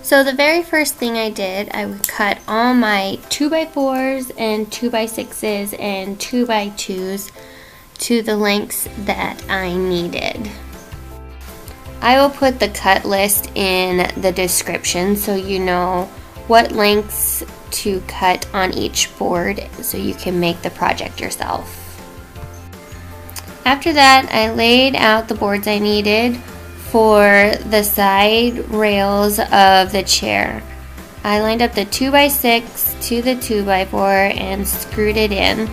So the very first thing I did, I would cut all my 2x4s and 2x6s and 2x2s to the lengths that I needed. I will put the cut list in the description so you know what lengths to cut on each board so you can make the project yourself. After that, I laid out the boards I needed for the side rails of the chair. I lined up the 2x6 to the 2x4 and screwed it in.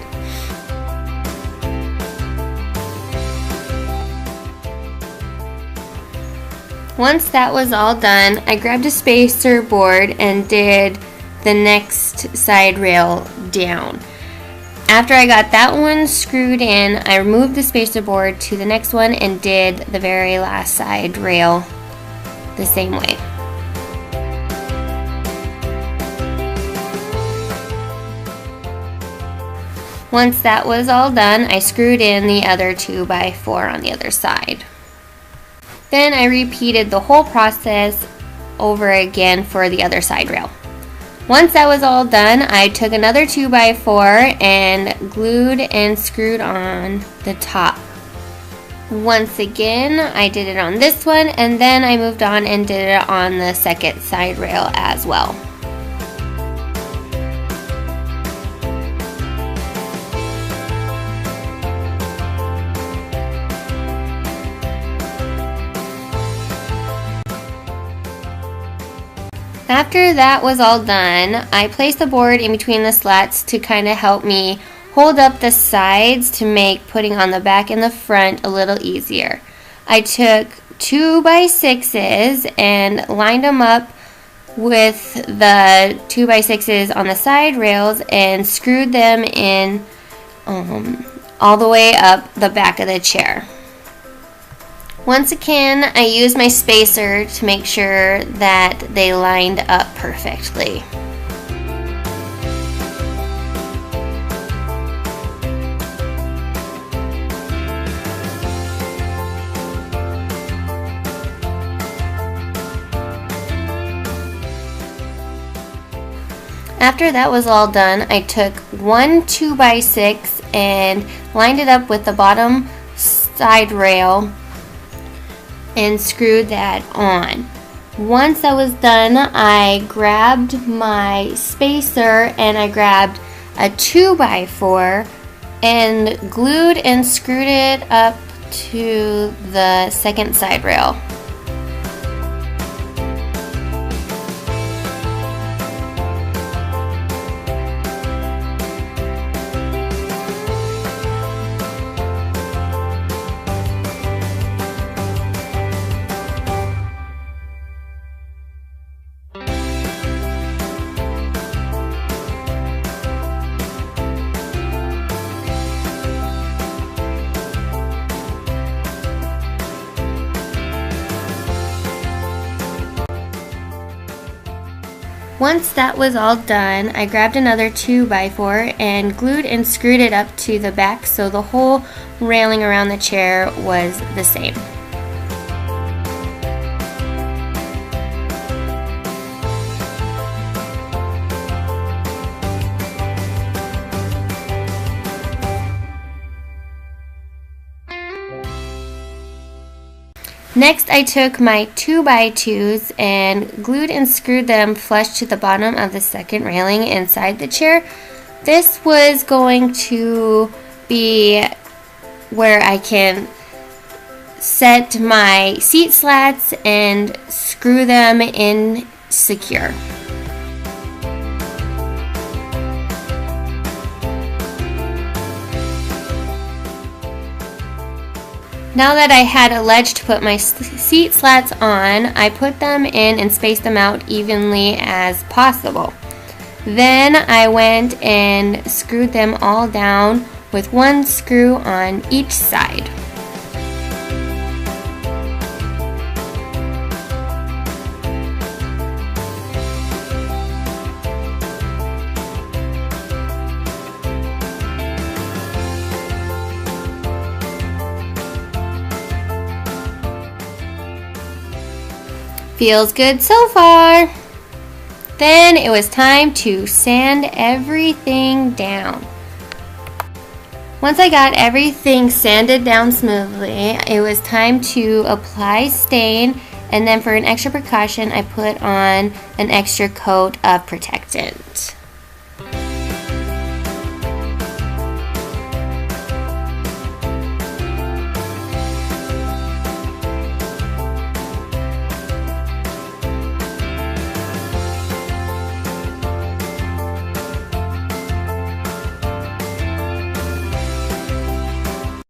Once that was all done, I grabbed a spacer board and did the next side rail down. After I got that one screwed in, I removed the spacer board to the next one and did the very last side rail the same way. Once that was all done, I screwed in the other 2x4 on the other side. Then I repeated the whole process over again for the other side rail. Once that was all done, I took another 2x4 and glued and screwed on the top. Once again, I did it on this one, and then I moved on and did it on the second side rail as well. After that was all done, I placed the board in between the slats to kind of help me hold up the sides to make putting on the back and the front a little easier. I took 2x6s and lined them up with the 2x6s on the side rails and screwed them in all the way up the back of the chair. Once again, I used my spacer to make sure that they lined up perfectly. After that was all done, I took one 2x6 and lined it up with the bottom side rail and screwed that on. Once that was done, I grabbed my spacer and I grabbed a 2x4 and glued and screwed it up to the second side rail. Once that was all done, I grabbed another 2x4 and glued and screwed it up to the back so the whole railing around the chair was the same. Next, I took my 2x2s and glued and screwed them flush to the bottom of the second railing inside the chair. This was going to be where I can set my seat slats and screw them in secure. Now that I had a ledge to put my seat slats on, I put them in and spaced them out evenly as possible. Then I went and screwed them all down with one screw on each side. Feels good so far. Then it was time to sand everything down. Once I got everything sanded down smoothly, it was time to apply stain, and then for an extra precaution, I put on an extra coat of protectant.